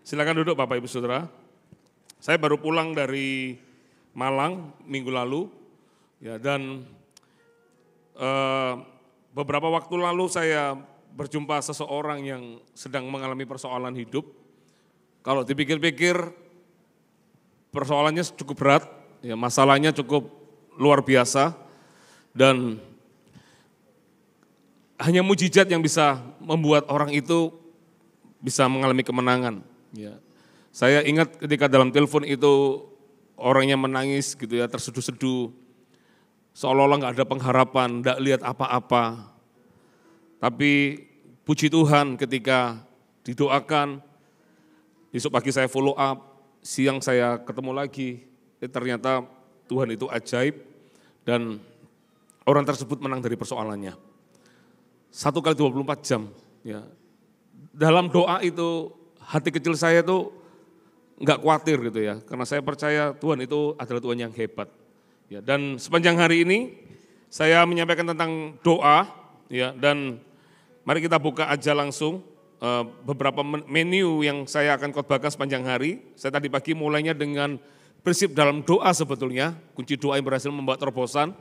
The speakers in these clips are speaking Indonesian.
Silakan duduk Bapak Ibu Saudara. Saya baru pulang dari Malang minggu lalu, ya, dan beberapa waktu lalu saya berjumpa seseorang yang sedang mengalami persoalan hidup. Kalau dipikir-pikir persoalannya cukup berat, ya, masalahnya cukup luar biasa, dan hanya mujizat yang bisa membuat orang itu bisa mengalami kemenangan. Ya. Saya ingat ketika dalam telepon itu orangnya menangis gitu ya, terseduh-seduh, seolah-olah nggak ada pengharapan, nggak lihat apa-apa. Tapi puji Tuhan ketika didoakan, besok pagi saya follow up, siang saya ketemu lagi, ternyata Tuhan itu ajaib dan orang tersebut menang dari persoalannya. 1 kali 24 jam. Ya. Dalam doa itu hati kecil saya tuh nggak khawatir gitu ya, karena saya percaya Tuhan itu adalah Tuhan yang hebat. Ya, dan sepanjang hari ini saya menyampaikan tentang doa, ya, dan mari kita buka aja langsung beberapa menu yang saya akan khotbahkan sepanjang hari. Saya tadi pagi mulainya dengan prinsip dalam doa sebetulnya, kunci doa yang berhasil membuat terobosan,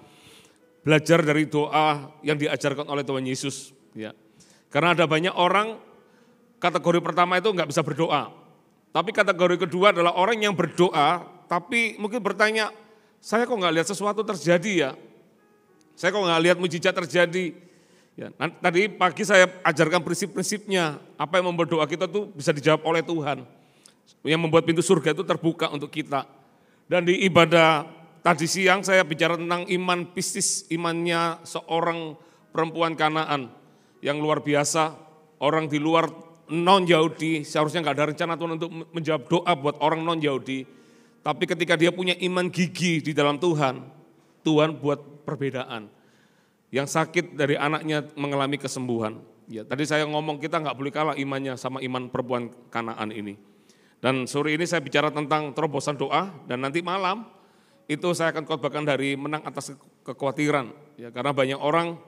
belajar dari doa yang diajarkan oleh Tuhan Yesus. Ya. Karena ada banyak orang, kategori pertama itu nggak bisa berdoa. Tapi kategori kedua adalah orang yang berdoa, tapi mungkin bertanya, saya kok nggak lihat sesuatu terjadi ya? Saya kok nggak lihat mujizat terjadi? Ya, tadi pagi saya ajarkan prinsip-prinsipnya, apa yang membuat doa kita tuh bisa dijawab oleh Tuhan. Yang membuat pintu surga itu terbuka untuk kita. Dan di ibadah tadi siang saya bicara tentang iman pistis, imannya seorang perempuan Kanaan yang luar biasa, orang di luar non-Yahudi, seharusnya nggak ada rencana Tuhan untuk menjawab doa buat orang non-Yahudi. Tapi ketika dia punya iman gigih di dalam Tuhan, Tuhan buat perbedaan. Yang sakit dari anaknya mengalami kesembuhan. Ya, tadi saya ngomong kita nggak boleh kalah imannya sama iman perempuan Kanaan ini. Dan sore ini saya bicara tentang terobosan doa, dan nanti malam itu saya akan khotbahkan dari menang atas kekhawatiran. Ya, karena banyak orang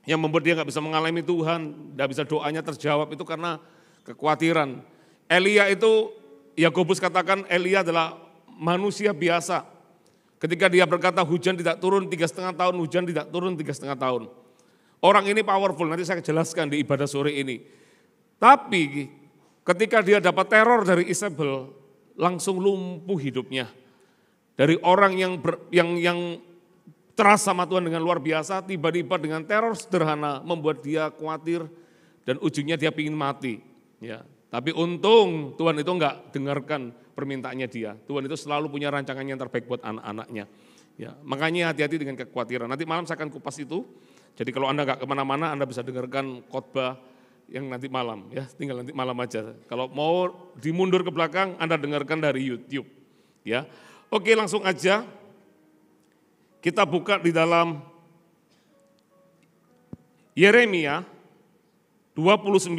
yang membuat dia nggak bisa mengalami Tuhan, nggak bisa doanya terjawab itu karena kekhawatiran. Elia itu, Yakobus katakan Elia adalah manusia biasa. Ketika dia berkata hujan tidak turun 3,5 tahun, hujan tidak turun 3,5 tahun. Orang ini powerful, nanti saya jelaskan di ibadah sore ini. Tapi ketika dia dapat teror dari Isabel, langsung lumpuh hidupnya. Dari orang yang terasa sama Tuhan dengan luar biasa, tiba-tiba dengan teror sederhana membuat dia khawatir dan ujungnya dia ingin mati. Ya, tapi untung Tuhan itu enggak dengarkan permintaannya dia. Tuhan itu selalu punya rancangan yang terbaik buat anak-anaknya. Ya, makanya hati-hati dengan kekhawatiran. Nanti malam saya akan kupas itu. Jadi kalau Anda enggak kemana-mana, Anda bisa dengarkan khotbah yang nanti malam. Ya, tinggal nanti malam aja. Kalau mau dimundur ke belakang, Anda dengarkan dari YouTube. Ya, oke, langsung aja. Kita buka di dalam Yeremia 29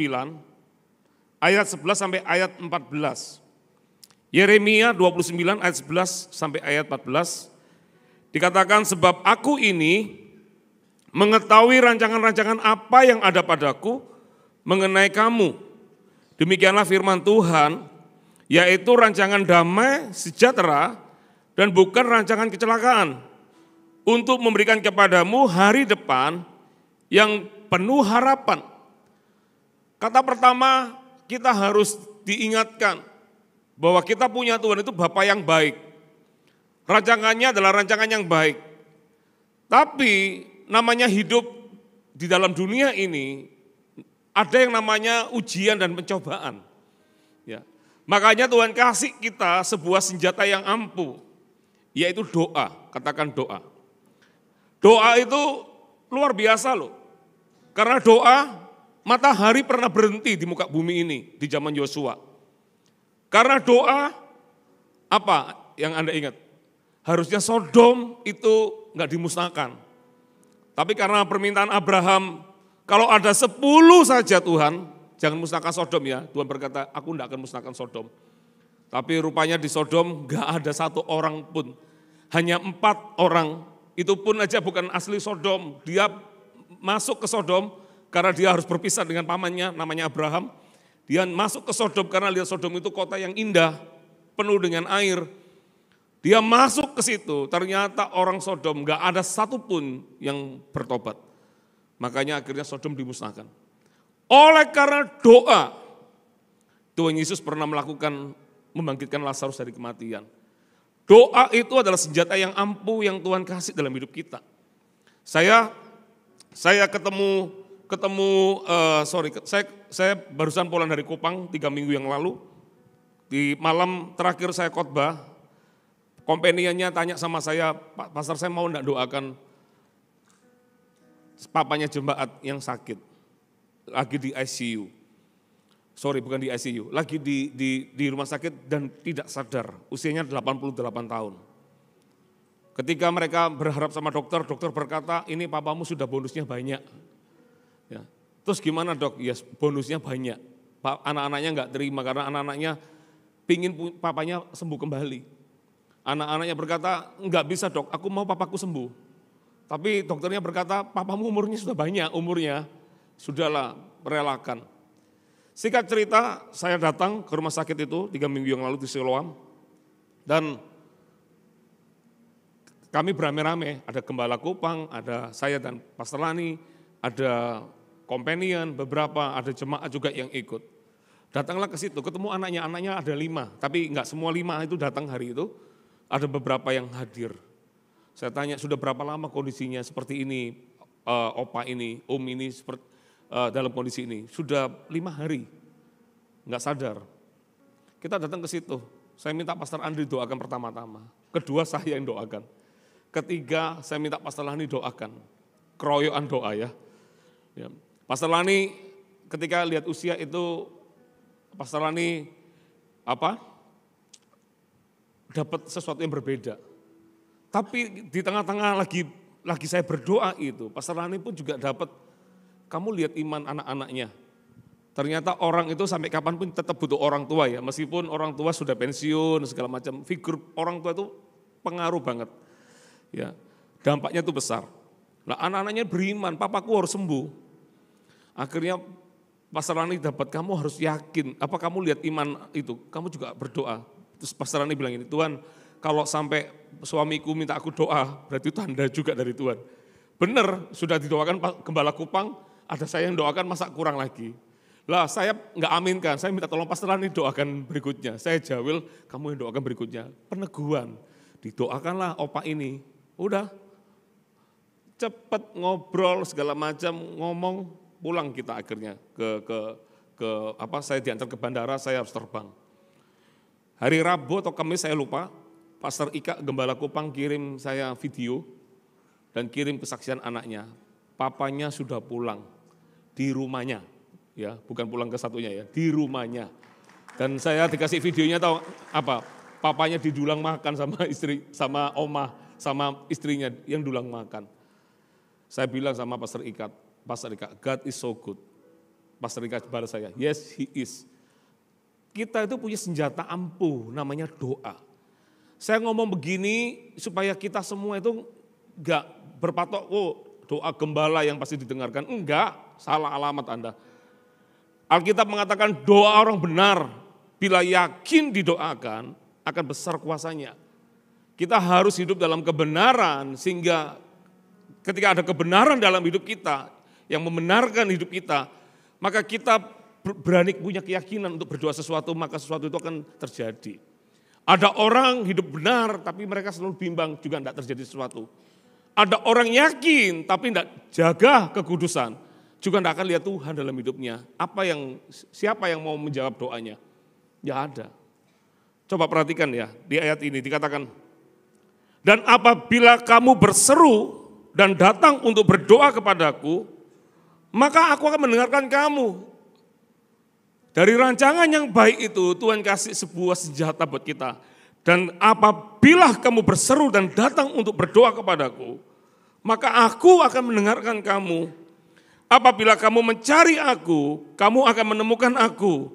ayat 11 sampai ayat 14. Yeremia 29 ayat 11 sampai ayat 14 dikatakan, sebab aku ini mengetahui rancangan-rancangan apa yang ada padaku mengenai kamu. Demikianlah firman Tuhan, yaitu rancangan damai sejahtera dan bukan rancangan kecelakaan, untuk memberikan kepadamu hari depan yang penuh harapan. Kata pertama, kita harus diingatkan bahwa kita punya Tuhan itu Bapa yang baik. Rancangannya adalah rancangan yang baik. Tapi namanya hidup di dalam dunia ini, ada yang namanya ujian dan pencobaan. Ya. Makanya Tuhan kasih kita sebuah senjata yang ampuh, yaitu doa, katakan doa. Doa itu luar biasa loh, karena doa matahari pernah berhenti di muka bumi ini di zaman Yosua. Karena doa, apa yang Anda ingat? Harusnya Sodom itu nggak dimusnahkan. Tapi karena permintaan Abraham, kalau ada 10 saja Tuhan, jangan musnahkan Sodom ya. Tuhan berkata, aku nggak akan musnahkan Sodom. Tapi rupanya di Sodom nggak ada 1 orang pun, hanya 4 orang. Itu pun aja bukan asli Sodom, dia masuk ke Sodom karena dia harus berpisah dengan pamannya namanya Abraham. Dia masuk ke Sodom karena lihat Sodom itu kota yang indah, penuh dengan air. Dia masuk ke situ, ternyata orang Sodom gak ada satupun yang bertobat. Makanya akhirnya Sodom dimusnahkan. Oleh karena doa, Tuhan Yesus pernah membangkitkan Lazarus dari kematian. Doa itu adalah senjata yang ampuh yang Tuhan kasih dalam hidup kita. Saya barusan pulang dari Kupang 3 minggu yang lalu. Di malam terakhir saya khotbah, kompeniannya tanya sama saya, Pak Pastor, saya mau enggak doakan papanya jemaat yang sakit, lagi di ICU. Sorry, bukan di ICU, lagi di rumah sakit dan tidak sadar, usianya 88 tahun. Ketika mereka berharap sama dokter, dokter berkata, ini papamu sudah bonusnya banyak. Ya. Terus gimana dok? Ya bonusnya banyak. Anak-anaknya enggak terima karena anak-anaknya pingin papanya sembuh kembali. Anak-anaknya berkata, enggak bisa dok, aku mau papaku sembuh. Tapi dokternya berkata, papamu umurnya sudah banyak, sudahlah merelakan. Singkat cerita, saya datang ke rumah sakit itu 3 minggu yang lalu di Siloam. Dan kami beramai-ramai, ada Gembala Kupang, ada saya dan Pastor Lani, ada kompenian, beberapa, ada jemaat juga yang ikut. Datanglah ke situ, ketemu anaknya ada 5, tapi enggak semua 5 itu datang hari itu. Ada beberapa yang hadir. Saya tanya, sudah berapa lama kondisinya seperti ini, opa ini, om ini dalam kondisi ini? Sudah 5 hari, enggak sadar. Kita datang ke situ, saya minta Pastor Andri doakan pertama-tama. Kedua saya yang doakan. Ketiga saya minta Pastor Lani doakan. Keroyokan doa ya. Pastor Lani ketika lihat usia itu, Pastor Lani dapat sesuatu yang berbeda. Tapi di tengah-tengah lagi saya berdoa itu, Pastor Lani pun juga dapat, kamu lihat iman anak-anaknya. Ternyata orang itu sampai kapanpun tetap butuh orang tua ya, meskipun orang tua sudah pensiun segala macam, figur orang tua itu pengaruh banget. Ya, dampaknya itu besar. Nah anak-anaknya beriman, papaku harus sembuh. Akhirnya Pastor Lani dapat, kamu harus yakin, kamu lihat iman itu, kamu juga berdoa. Terus Pastor Lani bilang ini, Tuhan kalau sampai suamiku minta aku doa, berarti itu tanda juga dari Tuhan. Benar, sudah didoakan Gembala Kupang, ada saya yang doakan, masa kurang lagi. Lah saya enggak aminkan, saya minta tolong Pastor Lani doakan berikutnya. Saya jawil, kamu yang doakan berikutnya. Peneguhan, didoakanlah opa ini. Udah, cepet ngobrol segala macam, ngomong, pulang kita akhirnya saya diantar ke bandara, saya harus terbang. Hari Rabu atau Kamis saya lupa, Pastor Ika Gembala Kupang kirim saya video dan kirim kesaksian anaknya. Papanya sudah pulang di rumahnya, ya bukan pulang ke satunya ya, di rumahnya. Dan saya dikasih videonya tahu apa? Papanya didulang makan sama istri, sama oma, sama istrinya yang dulang makan. Saya bilang sama Pastor Ika, God is so good. Pastor Ika balas saya, yes he is. Kita itu punya senjata ampuh, namanya doa. Saya ngomong begini supaya kita semua itu enggak berpatok, doa gembala yang pasti didengarkan. Enggak, salah alamat Anda. Alkitab mengatakan doa orang benar, bila yakin didoakan, akan besar kuasanya. Kita harus hidup dalam kebenaran, sehingga ketika ada kebenaran dalam hidup kita, yang membenarkan hidup kita, maka kita berani punya keyakinan untuk berdoa sesuatu, maka sesuatu itu akan terjadi. Ada orang hidup benar, tapi mereka selalu bimbang, juga tidak terjadi sesuatu. Ada orang yakin, tapi tidak jaga kekudusan, juga tidak akan lihat Tuhan dalam hidupnya. Siapa yang mau menjawab doanya? Ya ada. Coba perhatikan ya, di ayat ini dikatakan, dan apabila kamu berseru dan datang untuk berdoa kepadaku, maka aku akan mendengarkan kamu. Dari rancangan yang baik itu, Tuhan kasih sebuah senjata buat kita. Dan apabila kamu berseru dan datang untuk berdoa kepadaku, maka aku akan mendengarkan kamu. Apabila kamu mencari aku, kamu akan menemukan aku.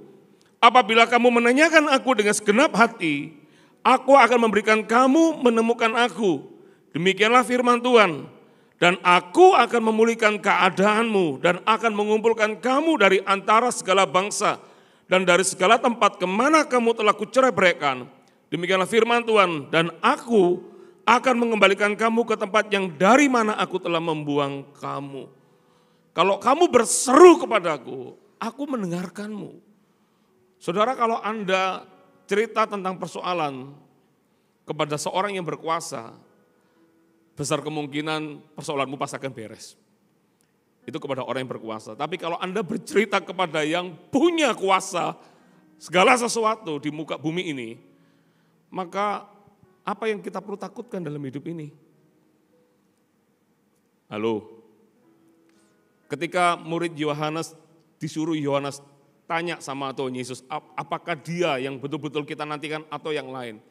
Apabila kamu menanyakan aku dengan segenap hati, aku akan memberikan kamu menemukan aku. Demikianlah firman Tuhan. Dan aku akan memulihkan keadaanmu dan akan mengumpulkan kamu dari antara segala bangsa dan dari segala tempat kemana kamu telah kucerai-beraikan, demikianlah firman Tuhan, dan aku akan mengembalikan kamu ke tempat yang dari mana aku telah membuang kamu. Kalau kamu berseru kepadaku, aku mendengarkanmu. Saudara, kalau Anda cerita tentang persoalan kepada seorang yang berkuasa, besar kemungkinan persoalanmu pasti akan beres. Itu kepada orang yang berkuasa. Tapi kalau Anda bercerita kepada yang punya kuasa segala sesuatu di muka bumi ini, maka apa yang kita perlu takutkan dalam hidup ini? Halo? Ketika murid Yohanes disuruh Yohanes tanya sama Tuhan Yesus, apakah dia yang betul-betul kita nantikan atau yang lain?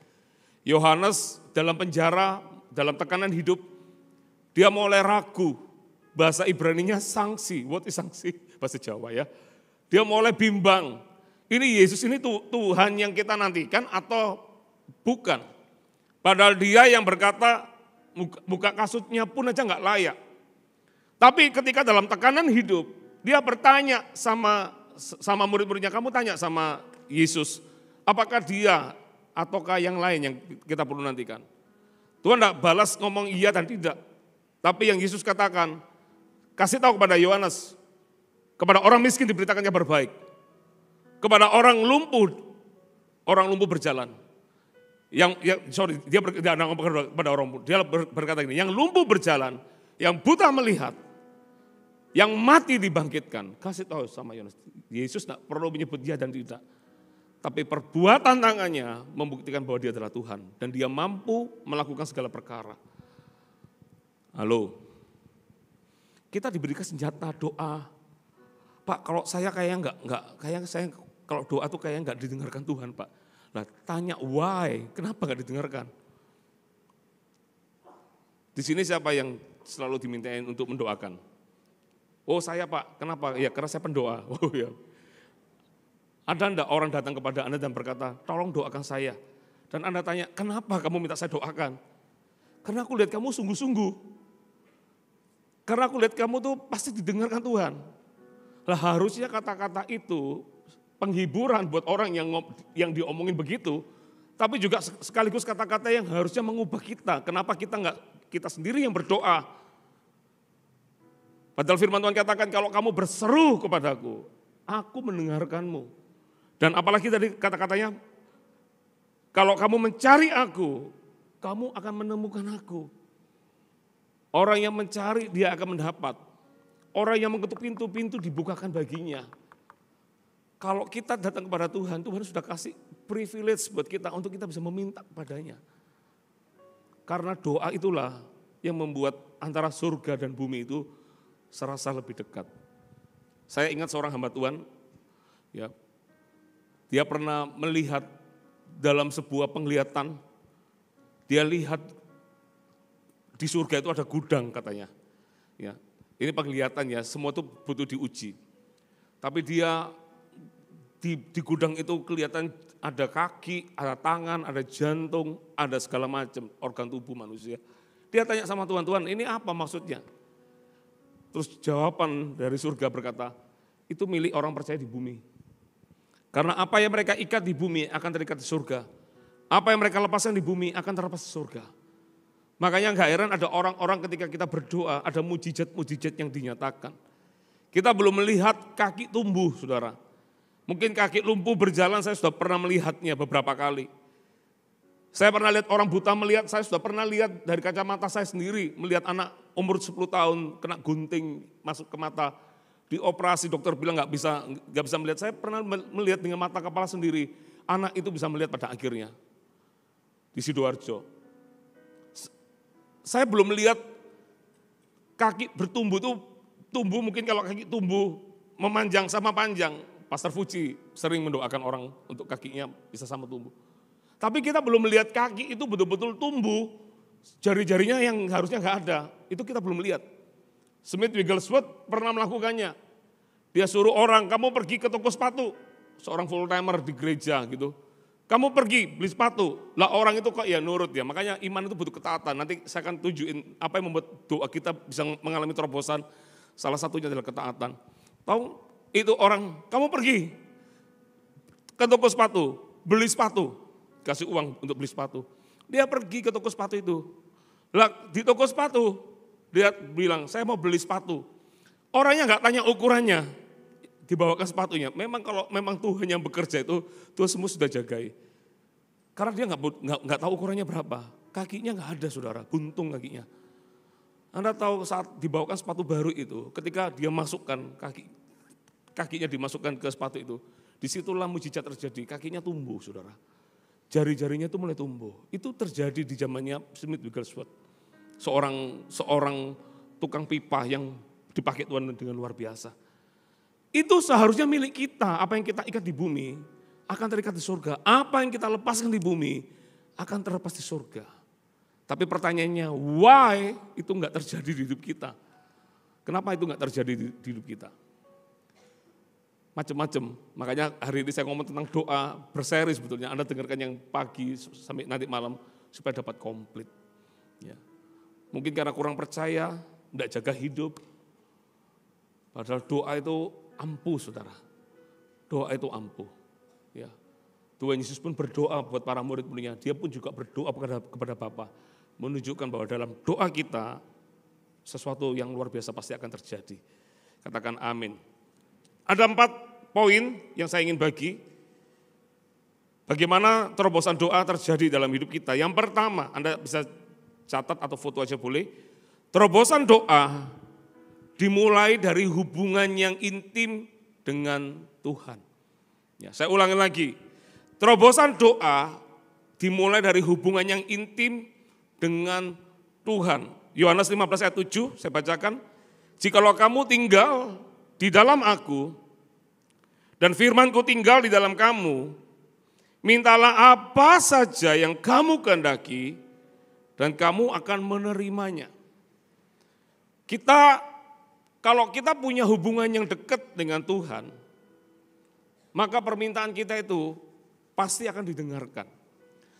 Yohanes dalam penjara, dalam tekanan hidup, dia mulai ragu. Bahasa Ibraninya sanksi, what is sanksi? Bahasa Jawa ya. Dia mulai bimbang, ini Yesus ini Tuhan yang kita nantikan atau bukan? Padahal dia yang berkata, buka kasutnya pun aja nggak layak. Tapi ketika dalam tekanan hidup, dia bertanya sama murid-muridnya, kamu tanya sama Yesus, apakah dia ataukah yang lain yang kita perlu nantikan? Tuhan tidak balas ngomong iya dan tidak. Tapi yang Yesus katakan, kasih tahu kepada Yohanes, kepada orang miskin diberitakan kabar baik. Kepada orang lumpuh berjalan. Dia berkata gini, yang lumpuh berjalan, yang buta melihat, yang mati dibangkitkan. Kasih tahu sama Yohanes, Yesus tidak perlu menyebut dia dan tidak. Tapi perbuatan tangannya membuktikan bahwa dia adalah Tuhan. Dan dia mampu melakukan segala perkara. Halo, kita diberikan senjata doa. Pak, kalau saya kalau doa tuh kayak enggak didengarkan Tuhan, Pak. Nah, tanya why, kenapa enggak didengarkan? Di sini siapa yang selalu dimintain untuk mendoakan? Oh saya Pak, kenapa? Ya karena saya pendoa. Oh ya. Ada enggak orang datang kepada Anda dan berkata, tolong doakan saya. Dan Anda tanya, kenapa kamu minta saya doakan? Karena aku lihat kamu sungguh-sungguh. Karena aku lihat kamu tuh pasti didengarkan Tuhan. Lah harusnya kata-kata itu penghiburan buat orang yang diomongin begitu, tapi juga sekaligus kata-kata yang harusnya mengubah kita. Kenapa kita sendiri yang berdoa? Padahal firman Tuhan katakan kalau kamu berseru kepadaku, aku mendengarkanmu. Dan apalagi tadi kata-katanya, kalau kamu mencari aku, kamu akan menemukan aku. Orang yang mencari dia akan mendapat. Orang yang mengetuk pintu-pintu dibukakan baginya. Kalau kita datang kepada Tuhan, Tuhan sudah kasih privilege buat kita untuk kita bisa meminta kepadanya. Karena doa itulah yang membuat antara surga dan bumi itu serasa lebih dekat. Saya ingat seorang hamba Tuhan, ya, dia pernah melihat dalam sebuah penglihatan, dia lihat di surga itu ada gudang katanya. Ya, ini penglihatan ya, semua itu butuh diuji. Tapi dia di gudang itu kelihatan ada kaki, ada tangan, ada jantung, ada segala macam organ tubuh manusia. Dia tanya sama Tuhan, Tuhan ini apa maksudnya? Terus jawaban dari surga berkata, itu milik orang percaya di bumi. Karena apa yang mereka ikat di bumi akan terikat di surga. Apa yang mereka lepaskan di bumi akan terlepas di surga. Makanya gak heran ada orang-orang ketika kita berdoa, ada mujizat-mujizat yang dinyatakan. Kita belum melihat kaki tumbuh, saudara. Mungkin kaki lumpuh berjalan, saya sudah pernah melihatnya beberapa kali. Saya pernah lihat orang buta melihat, saya sudah pernah lihat dari kacamata saya sendiri, melihat anak umur 10 tahun kena gunting masuk ke mata, dioperasi dokter bilang nggak bisa melihat. Saya pernah melihat dengan mata kepala sendiri, anak itu bisa melihat pada akhirnya di Sidoarjo. Saya belum melihat kaki bertumbuh itu tumbuh, mungkin kalau kaki tumbuh memanjang sama panjang, Pastor Fuji sering mendoakan orang untuk kakinya bisa sama tumbuh. Tapi kita belum melihat kaki itu betul-betul tumbuh, jari-jarinya yang harusnya nggak ada, itu kita belum lihat. Smith Wigglesworth pernah melakukannya. Dia suruh orang, kamu pergi ke toko sepatu, seorang full timer di gereja gitu. Kamu pergi beli sepatu, lah orang itu kok ya nurut ya. Makanya iman itu butuh ketaatan. Nanti saya akan tunjukin apa yang membuat doa kita bisa mengalami terobosan. Salah satunya adalah ketaatan. Tahu itu orang, kamu pergi ke toko sepatu, beli sepatu, kasih uang untuk beli sepatu. Dia pergi ke toko sepatu itu. Lah, di toko sepatu, dia bilang, saya mau beli sepatu. Orangnya nggak tanya ukurannya, dibawakan sepatunya. Memang kalau memang Tuhan yang bekerja itu, Tuhan semua sudah jagai. Karena dia nggak tahu ukurannya berapa. Kakinya nggak ada saudara, buntung kakinya. Anda tahu saat dibawakan sepatu baru itu, ketika dia masukkan kakinya dimasukkan ke sepatu itu, disitulah mujizat terjadi, kakinya tumbuh saudara. Jari-jarinya itu mulai tumbuh. Itu terjadi di zamannya Smith Wigglesworth. Seorang tukang pipa yang dipakai Tuhan dengan luar biasa. Itu seharusnya milik kita, apa yang kita ikat di bumi akan terikat di surga. Apa yang kita lepaskan di bumi akan terlepas di surga. Tapi pertanyaannya, why itu enggak terjadi di hidup kita? Kenapa itu enggak terjadi di hidup kita? Macam-macam. Makanya hari ini saya ngomong tentang doa berseri sebetulnya. Anda dengarkan yang pagi sampai nanti malam supaya dapat komplit. Ya. Mungkin karena kurang percaya, enggak jaga hidup. Padahal doa itu ampuh saudara. Doa itu ampuh. Ya. Tuhan Yesus pun berdoa buat para murid-muridnya. Dia pun juga berdoa kepada Bapa. Menunjukkan bahwa dalam doa kita sesuatu yang luar biasa pasti akan terjadi. Katakan amin. Ada 4 poin yang saya ingin bagi. Bagaimana terobosan doa terjadi dalam hidup kita. Yang pertama, Anda bisa catat atau foto aja boleh. Terobosan doa dimulai dari hubungan yang intim dengan Tuhan. Ya, saya ulangi lagi. Terobosan doa dimulai dari hubungan yang intim dengan Tuhan. Yohanes 15 ayat 7 saya bacakan. Jikalau kamu tinggal di dalam aku dan firmanku tinggal di dalam kamu, mintalah apa saja yang kamu kehendaki dan kamu akan menerimanya. Kalau kita punya hubungan yang dekat dengan Tuhan, maka permintaan kita itu pasti akan didengarkan.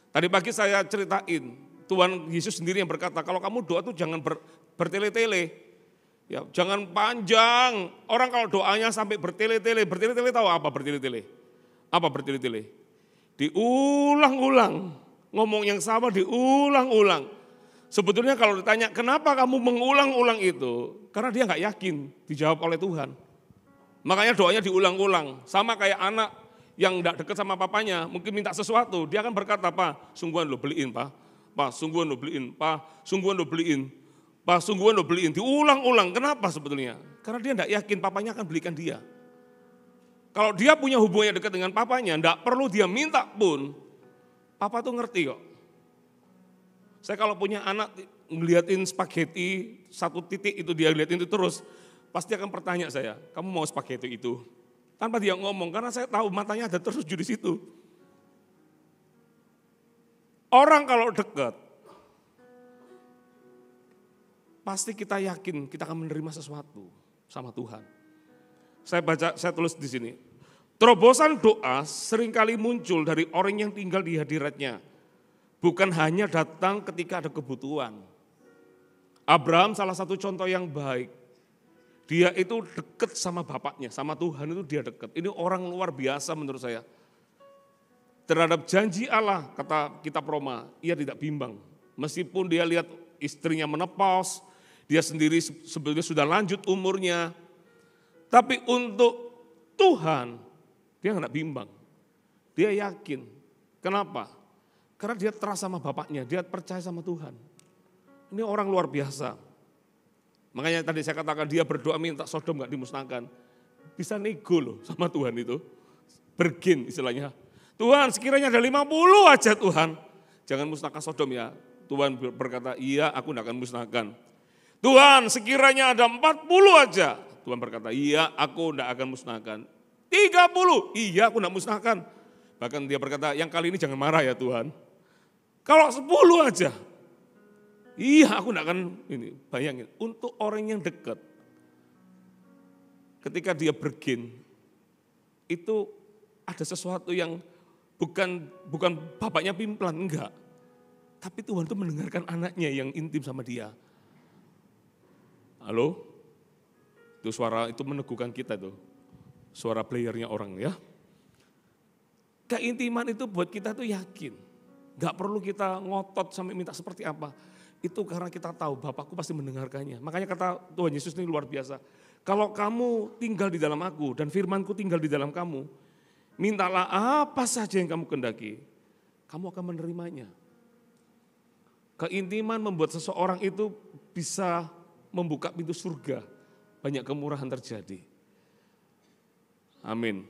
Tadi pagi saya ceritain, Tuhan Yesus sendiri yang berkata, kalau kamu doa tuh jangan bertele-tele. Ya, jangan panjang. Orang kalau doanya sampai bertele-tele tahu apa bertele-tele? Apa bertele-tele? Diulang-ulang, ngomong yang sama diulang-ulang. Sebetulnya kalau ditanya, kenapa kamu mengulang-ulang itu? Karena dia nggak yakin dijawab oleh Tuhan. Makanya doanya diulang-ulang. Sama kayak anak yang nggak dekat sama papanya, mungkin minta sesuatu, dia akan berkata, Pak, sungguhan lo beliin, Pak. Pak, sungguhan lo beliin, Pak, sungguhan lo beliin. Pak, sungguhan lo beliin. Diulang-ulang, kenapa sebetulnya? Karena dia nggak yakin papanya akan belikan dia. Kalau dia punya hubungan yang dekat dengan papanya, nggak perlu dia minta pun, papa tuh ngerti kok. Saya kalau punya anak ngeliatin spaghetti, satu titik itu dia liatin itu terus, pasti akan bertanya saya, kamu mau spaghetti itu? Tanpa dia ngomong, karena saya tahu matanya ada terus di situ. Orang kalau dekat, pasti kita yakin kita akan menerima sesuatu sama Tuhan. Saya tulis di sini. Terobosan doa seringkali muncul dari orang yang tinggal di hadiratnya. Bukan hanya datang ketika ada kebutuhan. Abraham salah satu contoh yang baik. Dia itu dekat sama bapaknya, sama Tuhan itu dia dekat. Ini orang luar biasa menurut saya. Terhadap janji Allah, kata kitab Roma, ia tidak bimbang. Meskipun dia lihat istrinya menepos, dia sendiri sebetulnya sudah lanjut umurnya. Tapi untuk Tuhan, dia nggak bimbang. Dia yakin. Kenapa? Karena dia trust sama bapaknya, dia percaya sama Tuhan. Ini orang luar biasa. Makanya tadi saya katakan dia berdoa minta Sodom nggak dimusnahkan. Bisa nego loh sama Tuhan itu. Bergin istilahnya. Tuhan sekiranya ada 50 aja Tuhan. Jangan musnahkan Sodom ya. Tuhan berkata iya aku tidak akan musnahkan. Tuhan sekiranya ada 40 aja. Tuhan berkata iya aku tidak akan musnahkan. 30 iya aku tidak musnahkan. Bahkan dia berkata yang kali ini jangan marah ya Tuhan. Kalau 10 aja. Iya aku tidak akan ini. Bayangin untuk orang yang dekat. Ketika dia bergin. Itu ada sesuatu yang bukan bapaknya pimplan, enggak. Tapi Tuhan itu mendengarkan anaknya yang intim sama dia. Halo? Itu suara itu meneguhkan kita tuh. Suara playernya orang ya. Keintiman itu buat kita tuh yakin. Gak perlu kita ngotot sampai minta seperti apa. Itu karena kita tahu Bapakku pasti mendengarkannya. Makanya kata Tuhan Yesus ini luar biasa. Kalau kamu tinggal di dalam aku dan firmanku tinggal di dalam kamu, mintalah apa saja yang kamu kehendaki, kamu akan menerimanya. Keintiman membuat seseorang itu bisa membuka pintu surga. Banyak kemurahan terjadi. Amin.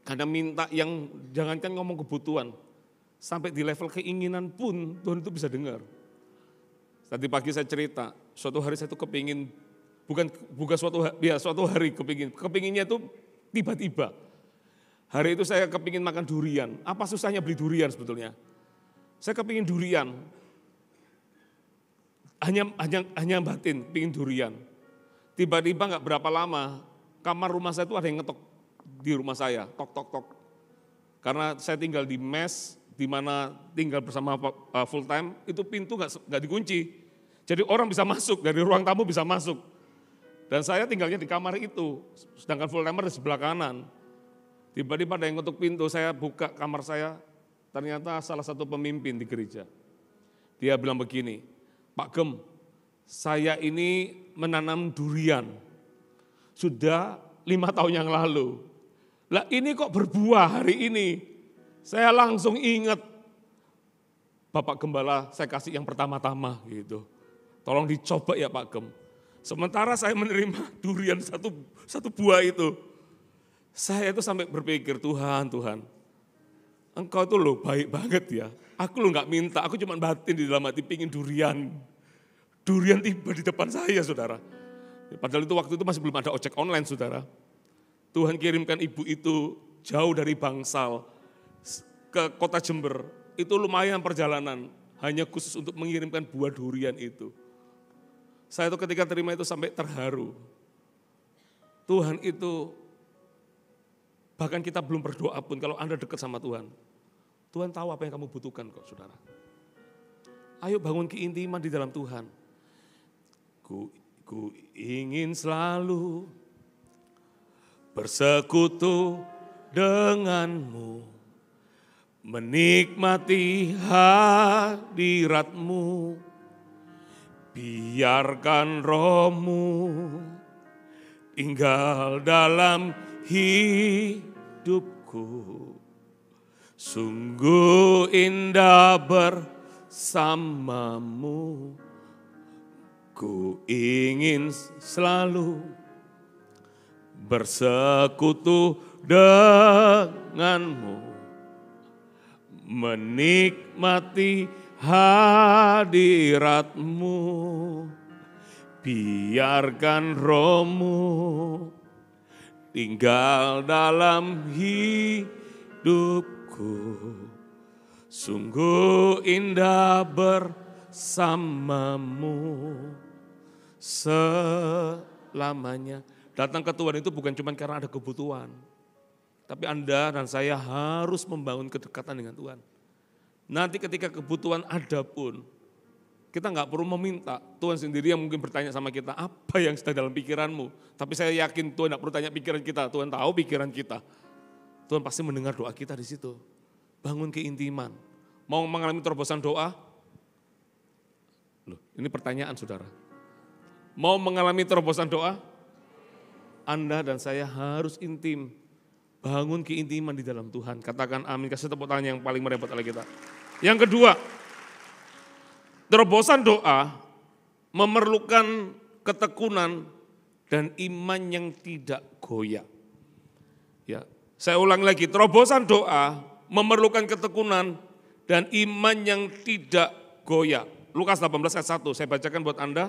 Karena minta yang jangankan ngomong kebutuhan, sampai di level keinginan pun Tuhan itu bisa dengar. Tadi pagi saya cerita, suatu hari saya tuh kepingin, bukan suatu hari kepinginnya itu tiba-tiba. Hari itu saya kepingin makan durian. Apa susahnya beli durian sebetulnya? Saya kepingin durian, hanya batin, pingin durian. Tiba-tiba gak berapa lama, kamar rumah saya itu ada yang ngetok di rumah saya, tok. Karena saya tinggal di mes, di mana tinggal bersama full time, itu pintu nggak dikunci. Jadi orang bisa masuk, dari ruang tamu bisa masuk. Dan saya tinggalnya di kamar itu, sedangkan full timer di sebelah kanan. Tiba-tiba ada yang ngetuk pintu, saya buka kamar saya, ternyata salah satu pemimpin di gereja. Dia bilang begini, Pak Gem, saya ini menanam durian, sudah 5 tahun yang lalu. Lah ini kok berbuah hari ini. Saya langsung ingat, Bapak Gembala saya kasih yang pertama-tama gitu. Tolong dicoba ya Pak Gem. Sementara saya menerima durian satu buah itu. Saya itu sampai berpikir, Tuhan, Engkau tuh loh baik banget ya. Aku loh gak minta, aku cuma batin di dalam hati pingin durian. Durian tiba di depan saya saudara. Padahal itu waktu itu masih belum ada ojek online saudara. Tuhan kirimkan ibu itu jauh dari Bangsal ke kota Jember. Itu lumayan perjalanan, hanya khusus untuk mengirimkan buah durian itu. Saya itu ketika terima itu sampai terharu. Tuhan itu, bahkan kita belum berdoa pun kalau Anda dekat sama Tuhan. Tuhan tahu apa yang kamu butuhkan kok saudara. Ayo bangun keintiman di dalam Tuhan. Ku ingin selalu bersekutu denganmu, menikmati hadiratmu, biarkan rohmu tinggal dalam hidupku. Sungguh indah bersamamu, ku ingin selalu bersekutu denganmu, menikmati hadiratmu, biarkan rohmu tinggal dalam hidupku. Sungguh indah bersamamu selamanya. Datang ke Tuhan itu bukan cuma karena ada kebutuhan. Tapi Anda dan saya harus membangun kedekatan dengan Tuhan. Nanti ketika kebutuhan ada pun, kita nggak perlu meminta. Tuhan sendiri yang mungkin bertanya sama kita, apa yang sedang dalam pikiranmu? Tapi saya yakin Tuhan nggak perlu tanya pikiran kita, Tuhan tahu pikiran kita. Tuhan pasti mendengar doa kita di situ. Bangun keintiman. Mau mengalami terobosan doa? Loh, ini pertanyaan saudara. Mau mengalami terobosan doa? Anda dan saya harus intim, bangun keintiman di dalam Tuhan. Katakan amin, kasih tepuk tangan yang paling merepot oleh kita. Yang kedua, terobosan doa memerlukan ketekunan dan iman yang tidak goyah. Ya, saya ulang lagi, terobosan doa memerlukan ketekunan dan iman yang tidak goyah. Lukas 18 ayat 1, saya bacakan buat Anda.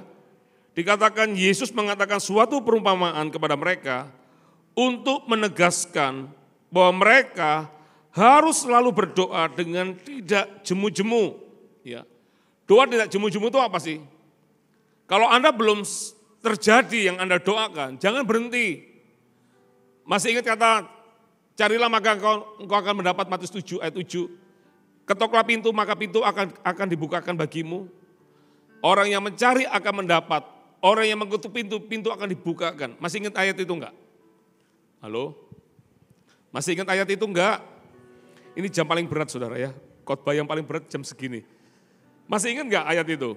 Dikatakan Yesus mengatakan suatu perumpamaan kepada mereka untuk menegaskan bahwa mereka harus selalu berdoa dengan tidak jemu-jemu. Ya. Doa tidak jemu-jemu itu apa sih? Kalau Anda belum terjadi yang Anda doakan, jangan berhenti. Masih ingat kata, carilah maka engkau akan mendapat, Matius 7 ayat 7. Ketoklah pintu maka pintu akan dibukakan bagimu. Orang yang mencari akan mendapat. Orang yang mengetuk pintu, pintu akan dibukakan. Masih ingat ayat itu enggak? Halo? Masih ingat ayat itu enggak? Ini jam paling berat saudara ya, khotbah yang paling berat jam segini. Masih ingat gak ayat itu?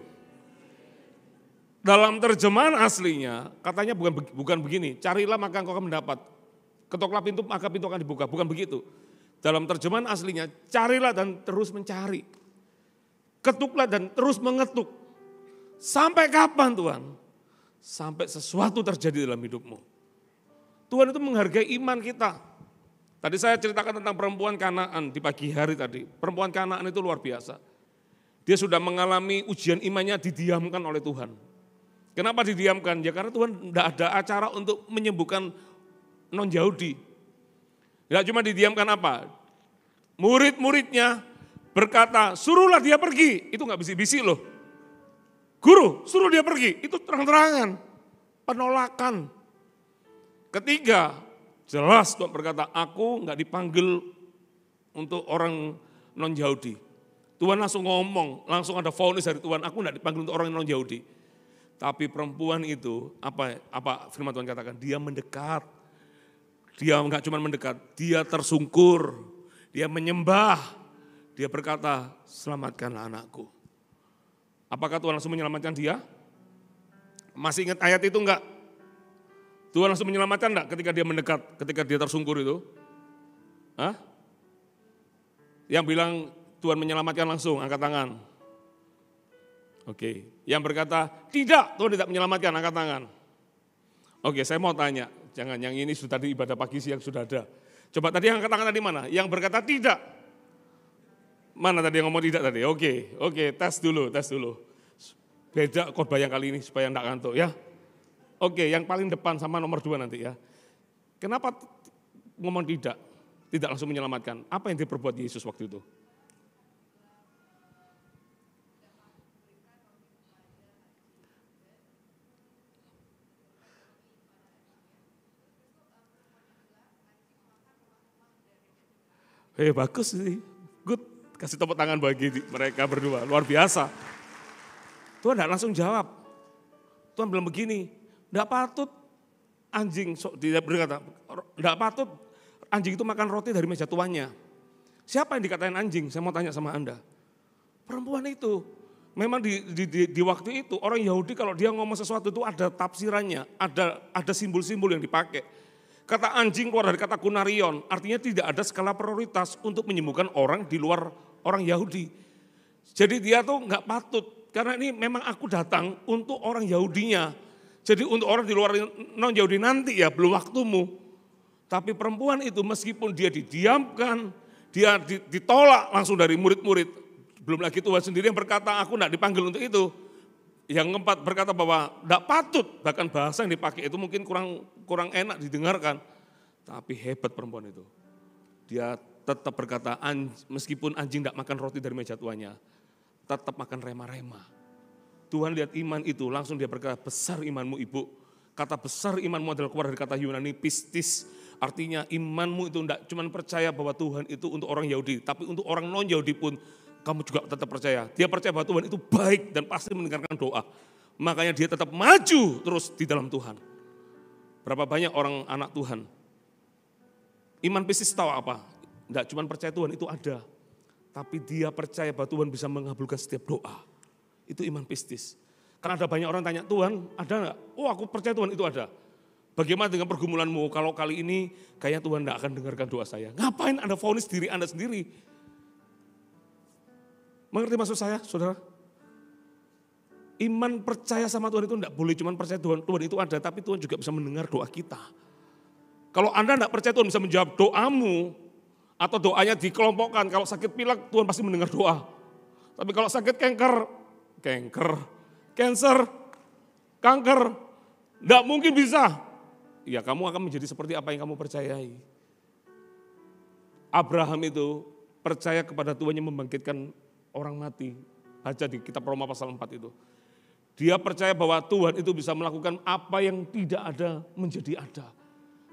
Dalam terjemahan aslinya katanya bukan begini, carilah maka engkau akan mendapat. Ketoklah pintu maka pintu akan dibuka, bukan begitu. Dalam terjemahan aslinya, carilah dan terus mencari. Ketuklah dan terus mengetuk. Sampai kapan Tuhan? Sampai sesuatu terjadi dalam hidupmu. Tuhan itu menghargai iman kita. Tadi saya ceritakan tentang perempuan Kanaan di pagi hari tadi. Perempuan Kanaan itu luar biasa. Dia sudah mengalami ujian imannya didiamkan oleh Tuhan. Kenapa didiamkan? Ya karena Tuhan tidak ada acara untuk menyembuhkan non-Yahudi. Tidak cuma didiamkan apa? Murid-muridnya berkata, suruhlah dia pergi. Itu nggak bisik-bisik loh. Guru, suruh dia pergi. Itu terang-terangan. Penolakan. Ketiga, jelas Tuhan berkata, aku nggak dipanggil untuk orang non-Yahudi. Tuhan langsung ngomong, langsung ada vonis dari Tuhan, aku nggak dipanggil untuk orang non-Yahudi. Tapi perempuan itu, apa firman Tuhan katakan, dia mendekat. Dia nggak cuma mendekat, dia tersungkur, dia menyembah. Dia berkata, selamatkanlah anakku. Apakah Tuhan langsung menyelamatkan dia? Masih ingat ayat itu enggak? Tuhan langsung menyelamatkan enggak ketika dia mendekat, ketika dia tersungkur itu? Hah? Yang bilang Tuhan menyelamatkan langsung, angkat tangan. Oke, yang berkata tidak, Tuhan tidak menyelamatkan, angkat tangan. Oke, saya mau tanya, jangan yang ini sudah di ibadah pagi siang sudah ada. Coba tadi yang angkat tangan tadi mana? Yang berkata tidak. Mana tadi yang ngomong tidak tadi? Oke, tes dulu. Beda khotbah yang kali ini supaya enggak ngantuk ya. Oke, yang paling depan sama nomor 2 nanti ya. Kenapa ngomong tidak? Tidak langsung menyelamatkan. Apa yang diperbuat Yesus waktu itu? Bagus sih, good. Kasih tepuk tangan bagi mereka berdua, luar biasa. Tuhan tidak langsung jawab. Tuhan bilang begini, tidak patut anjing, dia berkata, tidak patut anjing itu makan roti dari meja tuannya. Siapa yang dikatain anjing? Saya mau tanya sama Anda. Perempuan itu, memang di waktu itu orang Yahudi kalau dia ngomong sesuatu itu ada tafsirannya, ada simbol-simbol yang dipakai. Kata anjing keluar dari kata kunarion, artinya tidak ada skala prioritas untuk menyembuhkan orang di luar orang Yahudi. Jadi dia tuh nggak patut, karena ini memang aku datang untuk orang Yahudinya. Jadi untuk orang di luar non-Yahudi nanti ya belum waktumu. Tapi perempuan itu meskipun dia didiamkan, dia ditolak langsung dari murid-murid. Belum lagi Tuhan sendiri yang berkata aku nggak dipanggil untuk itu. Yang keempat berkata bahwa tidak patut, bahkan bahasa yang dipakai itu mungkin kurang enak didengarkan. Tapi hebat perempuan itu. Dia tetap berkata, meskipun anjing tidak makan roti dari meja tuannya, tetap makan rema-rema. Tuhan lihat iman itu, langsung dia berkata, besar imanmu ibu. Kata besar imanmu adalah keluar dari kata Yunani pistis. Artinya imanmu itu tidak cuma percaya bahwa Tuhan itu untuk orang Yahudi, tapi untuk orang non-Yahudi pun kamu juga tetap percaya. Dia percaya bahwa Tuhan itu baik dan pasti mendengarkan doa. Makanya dia tetap maju terus di dalam Tuhan. Berapa banyak orang anak Tuhan. Iman pistis tahu apa? Tidak cuma percaya Tuhan itu ada. Tapi dia percaya bahwa Tuhan bisa mengabulkan setiap doa. Itu iman pistis. Karena ada banyak orang tanya, Tuhan ada enggak? Oh aku percaya Tuhan itu ada. Bagaimana dengan pergumulanmu? Kalau kali ini kayaknya Tuhan tidak akan dengarkan doa saya. Ngapain Anda vonis diri Anda sendiri? Mengerti maksud saya, saudara? Iman percaya sama Tuhan itu tidak boleh cuma percaya Tuhan itu ada, tapi Tuhan juga bisa mendengar doa kita. Kalau Anda tidak percaya Tuhan bisa menjawab doamu, atau doanya dikelompokkan, kalau sakit pilek Tuhan pasti mendengar doa. Tapi kalau sakit cancer, kanker, tidak mungkin bisa. Ya kamu akan menjadi seperti apa yang kamu percayai. Abraham itu percaya kepada Tuhan yang membangkitkan orang mati. Baca di kitab Roma pasal 4 itu. Dia percaya bahwa Tuhan itu bisa melakukan apa yang tidak ada menjadi ada.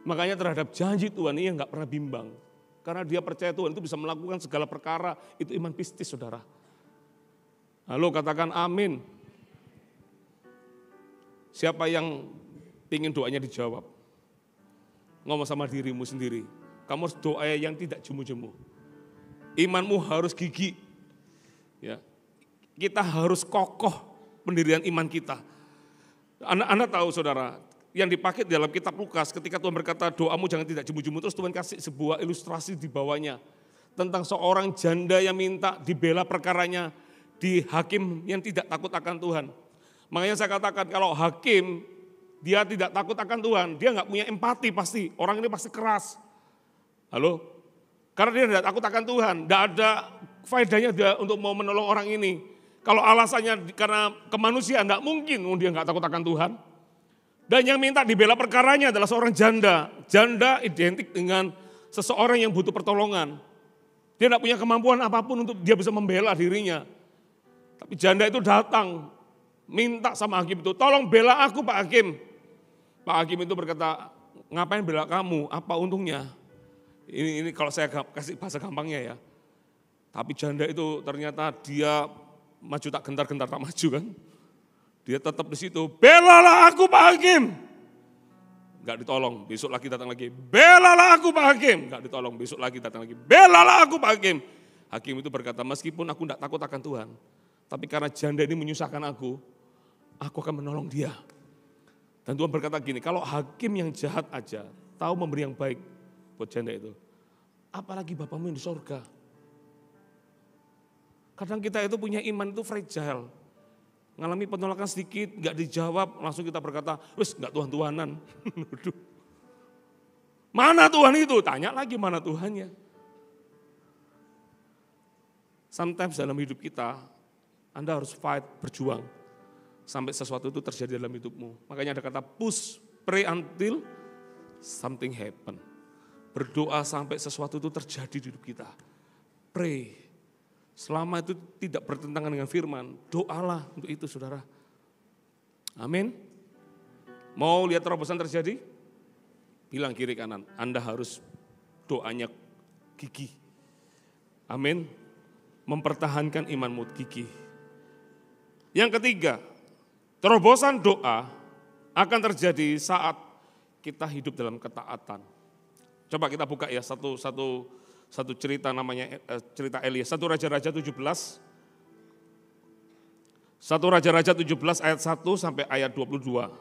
Makanya terhadap janji Tuhan ini nggak pernah bimbang. Karena dia percaya Tuhan itu bisa melakukan segala perkara. Itu iman pistis saudara. Halo katakan amin. Siapa yang ingin doanya dijawab? Ngomong sama dirimu sendiri. Kamu harus doa yang tidak jemu-jemu. Imanmu harus gigih. Ya. Kita harus kokoh pendirian iman kita. Anda tahu saudara, yang dipakai dalam kitab Lukas ketika Tuhan berkata doamu jangan tidak jemu-jemu, terus Tuhan kasih sebuah ilustrasi di bawahnya tentang seorang janda yang minta dibela perkaranya di hakim yang tidak takut akan Tuhan. Makanya saya katakan kalau hakim dia tidak takut akan Tuhan, dia nggak punya empati pasti, orang ini pasti keras. Halo? Karena dia tidak takut akan Tuhan, tidak ada faedahnya dia untuk mau menolong orang ini. Kalau alasannya karena kemanusiaan, tidak mungkin dia nggak takut akan Tuhan. Dan yang minta dibela perkaranya adalah seorang janda. Janda identik dengan seseorang yang butuh pertolongan. Dia tidak punya kemampuan apapun untuk dia bisa membela dirinya. Tapi janda itu datang, minta sama hakim itu, tolong bela aku Pak Hakim. Pak Hakim itu berkata, ngapain bela kamu, apa untungnya? Ini kalau saya kasih bahasa gampangnya ya. Tapi janda itu ternyata dia maju tak gentar-gentar tak maju kan. Dia tetap di situ, belalah aku Pak Hakim. Enggak ditolong, besok lagi datang lagi, belalah aku Pak Hakim. Enggak ditolong, besok lagi datang lagi, belalah aku Pak Hakim. Hakim itu berkata, meskipun aku enggak takut akan Tuhan, tapi karena janda ini menyusahkan aku akan menolong dia. Dan Tuhan berkata gini, kalau hakim yang jahat aja tahu memberi yang baik buat janda itu, apalagi Bapamu yang di sorga. Kadang kita itu punya iman itu fragile. Ngalami penolakan sedikit, nggak dijawab, langsung kita berkata, wes nggak Tuhan-Tuhanan. Mana Tuhan itu? Tanya lagi mana Tuhannya. Sometimes dalam hidup kita, Anda harus fight, berjuang. Sampai sesuatu itu terjadi dalam hidupmu. Makanya ada kata push, pray until something happen. Berdoa sampai sesuatu itu terjadi di hidup kita. Pray. Selama itu tidak bertentangan dengan firman, doalah untuk itu saudara. Amin. Mau lihat terobosan terjadi? Bilang kiri kanan, Anda harus doanya gigih. Amin. Mempertahankan imanmu gigih. Yang ketiga, terobosan doa akan terjadi saat kita hidup dalam ketaatan. Coba kita buka ya satu cerita namanya cerita Elia, 1 Raja-Raja 17. 1 Raja-Raja 17 ayat 1 sampai ayat 22.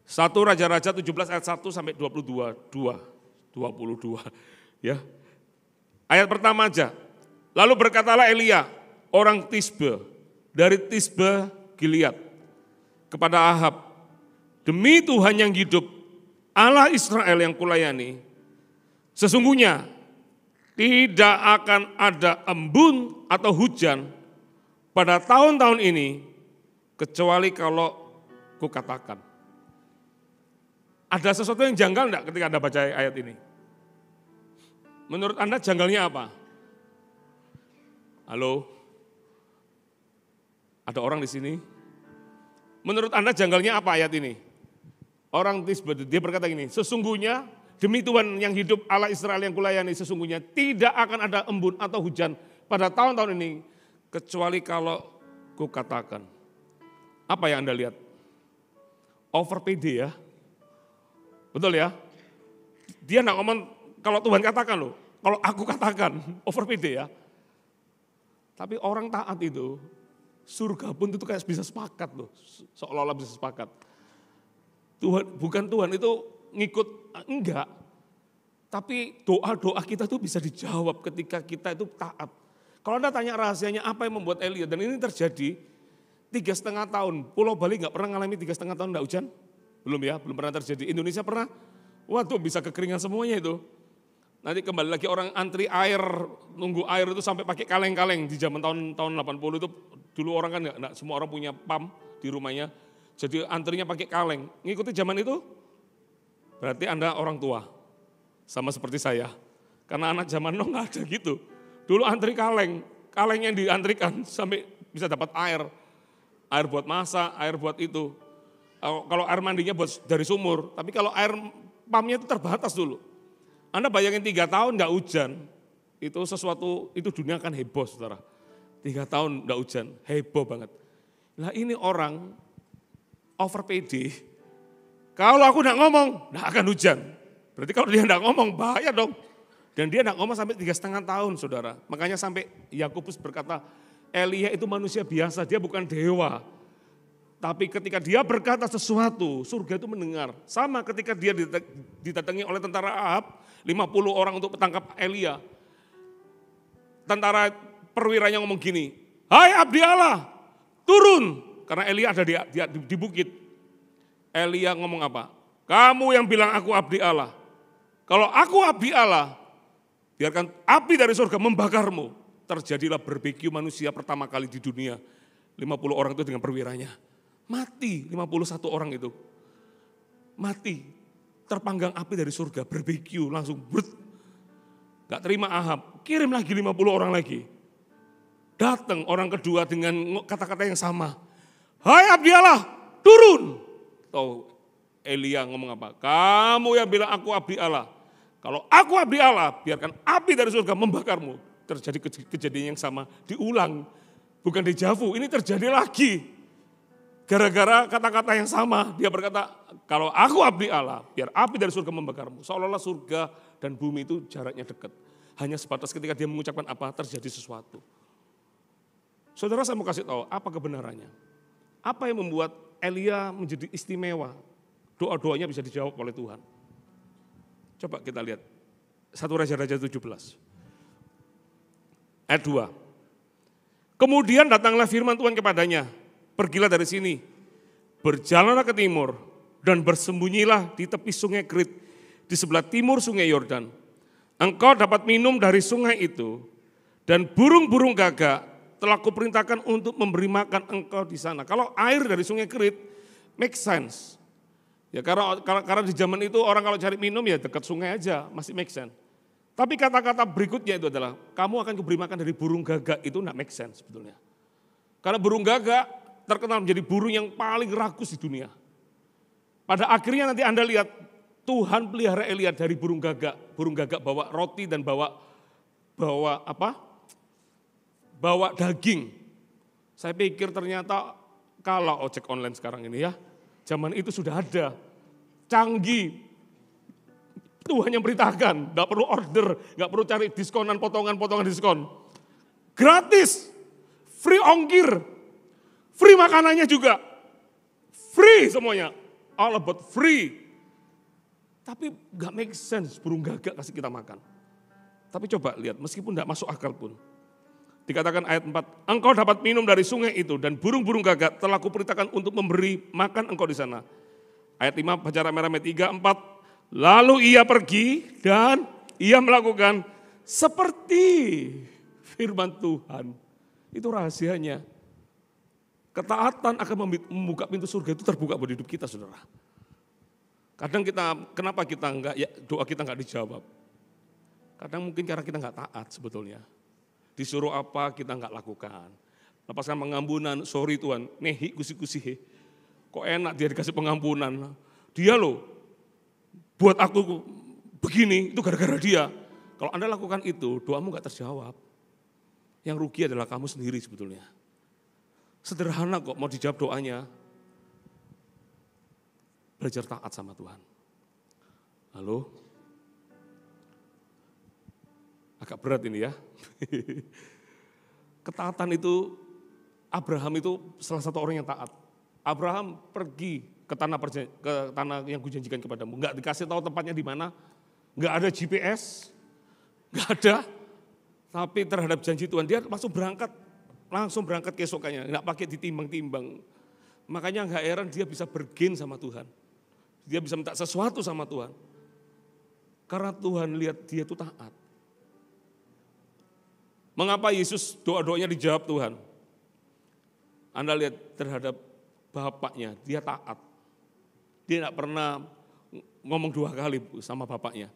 1 Raja-Raja 17 ayat 1 sampai 22 ya. Ayat pertama aja. Lalu berkatalah Elia, orang Tisbe dari Tisbe Gilead kepada Ahab, demi Tuhan yang hidup, Allah Israel yang kulayani, sesungguhnya tidak akan ada embun atau hujan pada tahun-tahun ini, kecuali kalau kukatakan. Ada sesuatu yang janggal enggak ketika Anda baca ayat ini? Menurut Anda janggalnya apa? Halo? Ada orang di sini? Menurut Anda janggalnya apa ayat ini? Orang Tisbe, dia berkata gini, sesungguhnya demi Tuhan yang hidup, Allah Israel yang kulayani, sesungguhnya tidak akan ada embun atau hujan pada tahun-tahun ini, kecuali kalau kukatakan. Apa yang Anda lihat? Over PD ya. Betul ya? Dia enggak ngomong kalau Tuhan katakan loh, kalau aku katakan, over PD ya. Tapi orang taat itu, surga pun itu kayak bisa sepakat loh, seolah-olah bisa sepakat. Tuhan, bukan Tuhan itu ngikut, enggak. Tapi doa-doa kita tuh bisa dijawab ketika kita itu taat. Kalau Anda tanya rahasianya apa yang membuat Elia, dan ini terjadi 3,5 tahun. Pulau Bali nggak pernah ngalami 3,5 tahun enggak hujan? Belum ya, belum pernah terjadi. Indonesia pernah? Waduh bisa kekeringan semuanya itu. Nanti kembali lagi orang antri air, nunggu air itu sampai pakai kaleng-kaleng. Di zaman tahun 80 itu dulu orang kan enggak semua orang punya pump di rumahnya. Jadi antrinya pakai kaleng. Ngikuti zaman itu? Berarti Anda orang tua, sama seperti saya. Karena anak zaman now nggak ada gitu. Dulu antri kaleng yang diantrikan sampai bisa dapat air. Air buat masak, air buat itu. Kalau air mandinya buat dari sumur, tapi kalau air pumpnya itu terbatas dulu. Anda bayangin 3 tahun nggak hujan, itu sesuatu, itu dunia kan heboh saudara. 3 tahun nggak hujan, heboh banget. Nah ini orang over PD, kalau aku nggak ngomong, nggak akan hujan. Berarti kalau dia nggak ngomong, bahaya dong. Dan dia tidak ngomong sampai 3,5 tahun, saudara. Makanya sampai Yakobus berkata, Elia itu manusia biasa, dia bukan dewa. Tapi ketika dia berkata sesuatu, surga itu mendengar. Sama ketika dia didatangi oleh tentara Ahab, 50 orang untuk menangkap Elia. Tentara perwiranya ngomong gini, hai abdi Allah, turun. Karena Elia ada di bukit. Elia ngomong apa? Kamu yang bilang aku abdi Allah. Kalau aku abdi Allah, biarkan api dari surga membakarmu. Terjadilah barbeque manusia pertama kali di dunia. 50 orang itu dengan perwiranya. Mati 51 orang itu. Mati. Terpanggang api dari surga, barbeque langsung brut. Gak terima Ahab, kirim lagi 50 orang lagi. Datang orang kedua dengan kata-kata yang sama. Hai abdi Allah, turun. Tahu Elia ngomong apa? Kamu yang bilang aku abdi Allah. Kalau aku abdi Allah, biarkan api dari surga membakarmu. Terjadi kejadian yang sama, diulang. Bukan dejavu, ini terjadi lagi. Gara-gara kata-kata yang sama, dia berkata, kalau aku abdi Allah, biar api dari surga membakarmu. Seolah-olah surga dan bumi itu jaraknya dekat. Hanya sebatas ketika dia mengucapkan apa, terjadi sesuatu. Saudara, saya mau kasih tahu, apa kebenarannya? Apa yang membuat Elia menjadi istimewa? Doa-doanya bisa dijawab oleh Tuhan. Coba kita lihat, 1 Raja-Raja 17. Ayat 2. Kemudian datanglah firman Tuhan kepadanya, pergilah dari sini, berjalanlah ke timur, dan bersembunyilah di tepi sungai Krit, di sebelah timur sungai Yordan. Engkau dapat minum dari sungai itu, dan burung-burung gagak telah kuperintahkan untuk memberi makan engkau di sana. Kalau air dari sungai Krit, make sense. Ya karena di zaman itu orang kalau cari minum ya dekat sungai aja, masih make sense. Tapi kata-kata berikutnya itu adalah, kamu akan kuberi makan dari burung gagak, itu enggak make sense sebetulnya. Karena burung gagak terkenal menjadi burung yang paling rakus di dunia. Pada akhirnya nanti Anda lihat, Tuhan pelihara Elia dari burung gagak. Burung gagak bawa roti dan bawa apa? Bawa daging. Saya pikir ternyata kalau ojek online sekarang ini ya, zaman itu sudah ada, canggih. Tuhan yang perintahkan, gak perlu order, gak perlu cari diskonan, potongan diskon. Gratis, free ongkir, free makanannya juga, free semuanya, all about free. Tapi gak make sense burung gagak kasih kita makan. Tapi coba lihat, meskipun gak masuk akal pun. Dikatakan ayat 4, engkau dapat minum dari sungai itu dan burung-burung gagak telah kuperintahkan untuk memberi makan engkau di sana. Ayat 5, baca rame-rame 3, 4. Lalu ia pergi dan ia melakukan seperti firman Tuhan. Itu rahasianya. Ketaatan akan membuka pintu surga itu terbuka buat hidup kita, saudara. Kadang kenapa kita doa kita enggak dijawab? Kadang mungkin karena kita enggak taat sebetulnya. Disuruh apa kita enggak lakukan. Lepaskan pengampunan, sorry Tuhan, nehi kusi-kusi. Kok enak dia dikasih pengampunan. Dia loh, buat aku begini, itu gara-gara dia. Kalau Anda lakukan itu, doamu enggak terjawab. Yang rugi adalah kamu sendiri sebetulnya. Sederhana kok mau dijawab doanya. Belajar taat sama Tuhan. Halo? Agak berat ini ya. Ketaatan itu, Abraham itu salah satu orang yang taat. Abraham pergi ke tanah yang kujanjikan kepadamu. Enggak dikasih tahu tempatnya di mana. Enggak ada GPS. Enggak ada. Tapi terhadap janji Tuhan, dia langsung berangkat keesokannya. Enggak pakai ditimbang-timbang. Makanya enggak heran dia bisa bergen sama Tuhan. Dia bisa minta sesuatu sama Tuhan. Karena Tuhan lihat dia itu taat. Mengapa Yesus doa-doanya dijawab Tuhan? Anda lihat terhadap bapaknya, dia taat. Dia tidak pernah ngomong 2 kali sama bapaknya.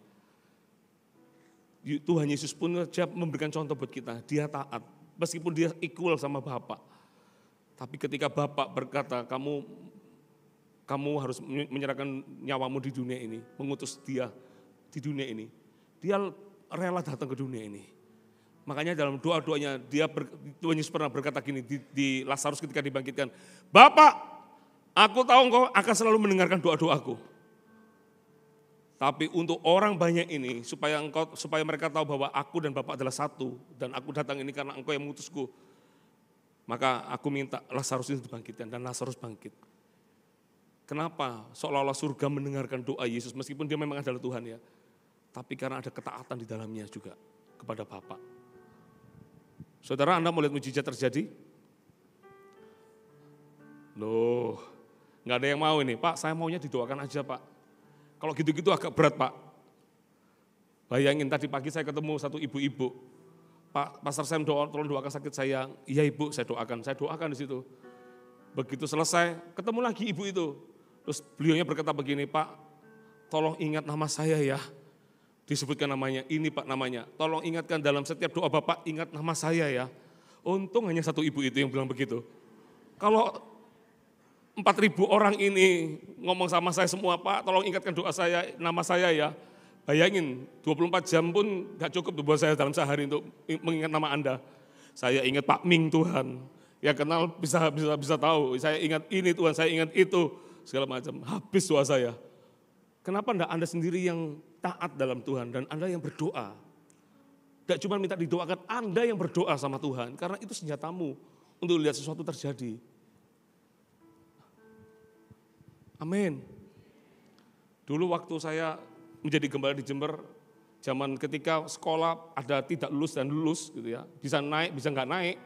Tuhan Yesus pun memberikan contoh buat kita, dia taat. Meskipun dia equal sama bapak. Tapi ketika bapak berkata, kamu harus menyerahkan nyawamu di dunia ini, mengutus dia di dunia ini. Dia rela datang ke dunia ini. Makanya dalam doa-doanya, Tuhan Yesus pernah berkata gini, di Lazarus ketika dibangkitkan, Bapak, aku tahu engkau akan selalu mendengarkan doa-doaku. Tapi untuk orang banyak ini, supaya mereka tahu bahwa aku dan Bapa adalah satu, dan aku datang ini karena engkau yang mengutusku, maka aku minta Lazarus itu dibangkitkan, dan Lazarus bangkit. Kenapa? Seolah-olah surga mendengarkan doa Yesus, meskipun dia memang adalah Tuhan ya. Tapi karena ada ketaatan di dalamnya juga kepada Bapa. Saudara, Anda mau lihat mujizat terjadi? Loh, nggak ada yang mau ini, Pak, saya maunya didoakan aja Pak. Kalau gitu-gitu agak berat Pak. Bayangin tadi pagi saya ketemu satu ibu-ibu. Pak, Pastor Sam tolong doakan sakit saya. Iya Ibu, saya doakan di situ. Begitu selesai, ketemu lagi ibu itu. Terus beliaunya berkata begini, Pak, tolong ingat nama saya ya. Disebutkan namanya, ini Pak namanya. Tolong ingatkan dalam setiap doa Bapak, ingat nama saya ya. Untung hanya satu ibu itu yang bilang begitu. Kalau 4.000 orang ini ngomong sama saya semua, Pak, tolong ingatkan doa saya, nama saya ya. Bayangin, 24 jam pun gak cukup buat saya dalam sehari untuk mengingat nama Anda. Saya ingat Pak Ming Tuhan, yang kenal bisa tahu, saya ingat ini Tuhan, saya ingat itu, segala macam. Habis doa saya. Kenapa enggak Anda sendiri yang taat dalam Tuhan dan Anda yang berdoa? Gak cuma minta didoakan, Anda yang berdoa sama Tuhan, karena itu senjatamu untuk lihat sesuatu terjadi. Amin. Dulu waktu saya menjadi gembala di Jember, zaman ketika sekolah ada tidak lulus dan lulus gitu ya, bisa naik, bisa nggak naik.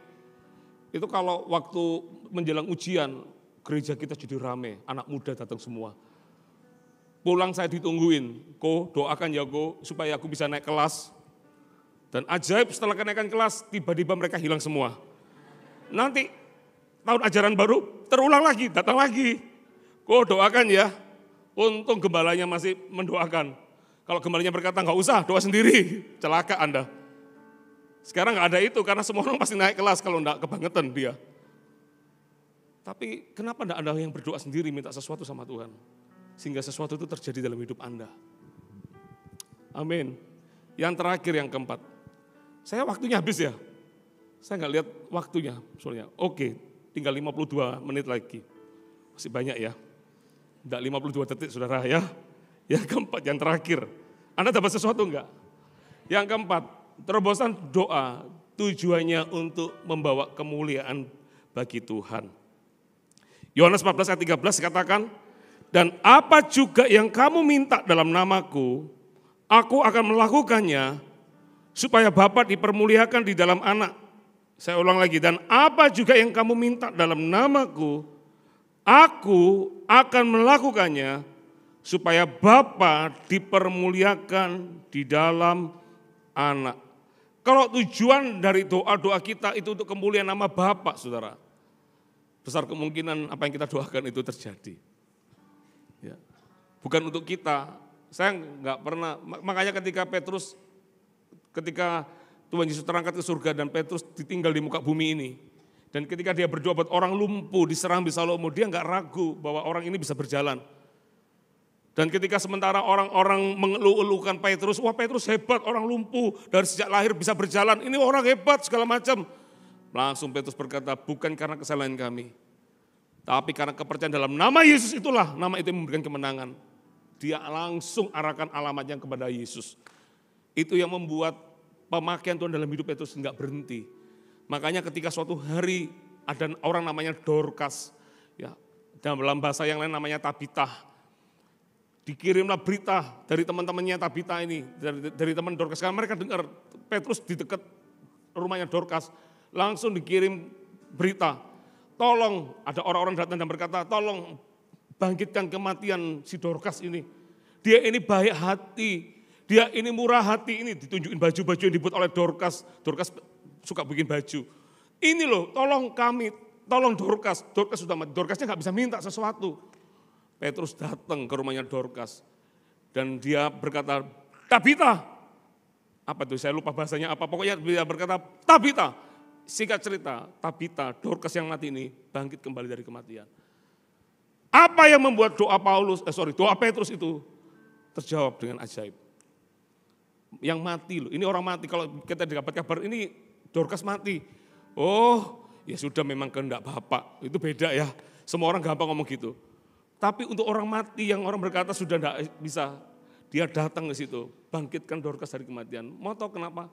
Itu kalau waktu menjelang ujian, gereja kita jadi rame, anak muda datang semua. Pulang saya ditungguin, Ko doakan ya Ko, supaya aku bisa naik kelas. Dan ajaib setelah kenaikan kelas, tiba-tiba mereka hilang semua. Nanti tahun ajaran baru terulang lagi, datang lagi. Ko doakan ya, untung gembalanya masih mendoakan. Kalau gembalanya berkata nggak usah, doa sendiri, celaka Anda. Sekarang nggak ada itu karena semua orang pasti naik kelas kalau enggak kebangetan dia. Tapi kenapa enggak Anda yang berdoa sendiri minta sesuatu sama Tuhan? Sehingga sesuatu itu terjadi dalam hidup Anda. Amin. Yang terakhir, yang keempat. Saya waktunya habis ya. Saya nggak lihat waktunya soalnya. Oke, tinggal 52 menit lagi. Masih banyak ya. Enggak 52 detik saudara ya. Yang keempat, yang terakhir. Anda dapat sesuatu enggak? Yang keempat, terobosan doa tujuannya untuk membawa kemuliaan bagi Tuhan. Yohanes 14 ayat 13 katakan, dan apa juga yang kamu minta dalam namaku, aku akan melakukannya supaya Bapa dipermuliakan di dalam anak. Saya ulang lagi, dan apa juga yang kamu minta dalam namaku, aku akan melakukannya supaya Bapa dipermuliakan di dalam anak. Kalau tujuan dari doa-doa kita itu untuk kemuliaan nama Bapa, saudara, besar kemungkinan apa yang kita doakan itu terjadi. Ya. Bukan untuk kita. Saya nggak pernah, makanya ketika Tuhan Yesus terangkat ke surga dan Petrus ditinggal di muka bumi ini, dan ketika dia berdoa buat orang lumpuh diserang di Salomo, dia nggak ragu bahwa orang ini bisa berjalan. Dan ketika sementara orang-orang mengeluh-elukan Petrus, wah Petrus hebat, orang lumpuh dari sejak lahir bisa berjalan, ini orang hebat segala macam. Langsung Petrus berkata, bukan karena kesalahan kami, tapi karena kepercayaan dalam nama Yesus itulah, nama itu yang memberikan kemenangan. Dia langsung arahkan alamatnya kepada Yesus. Itu yang membuat pemakaian Tuhan dalam hidup Petrus enggak berhenti. Makanya ketika suatu hari ada orang namanya Dorcas, ya, dalam bahasa yang lain namanya Tabita. Dikirimlah berita dari teman-temannya Tabita ini, dari teman Dorcas. Karena mereka dengar Petrus di dekat rumahnya Dorcas, langsung dikirim berita. Tolong, ada orang-orang datang dan berkata, tolong bangkitkan kematian si Dorcas ini. Dia ini baik hati, dia ini murah hati, ini ditunjukin baju-baju yang dibuat oleh Dorcas. Dorcas suka bikin baju. Ini loh, tolong kami, tolong Dorcas. Dorcas sudah mati, Dorcasnya gak bisa minta sesuatu. Petrus datang ke rumahnya Dorcas dan dia berkata, Tabita, apa itu saya lupa bahasanya apa, pokoknya dia berkata, Tabita, singkat cerita, Tabita, Dorcas yang mati ini bangkit kembali dari kematian. Apa yang membuat doa Petrus itu terjawab dengan ajaib. Yang mati loh, ini orang mati, kalau kita dapat kabar ini Dorcas mati, oh ya sudah memang kehendak Bapak, itu beda ya, semua orang gampang ngomong gitu. Tapi untuk orang mati yang orang berkata sudah tidak bisa, Dia datang ke situ, bangkitkan Dorcas dari kematian. Mau tahu kenapa?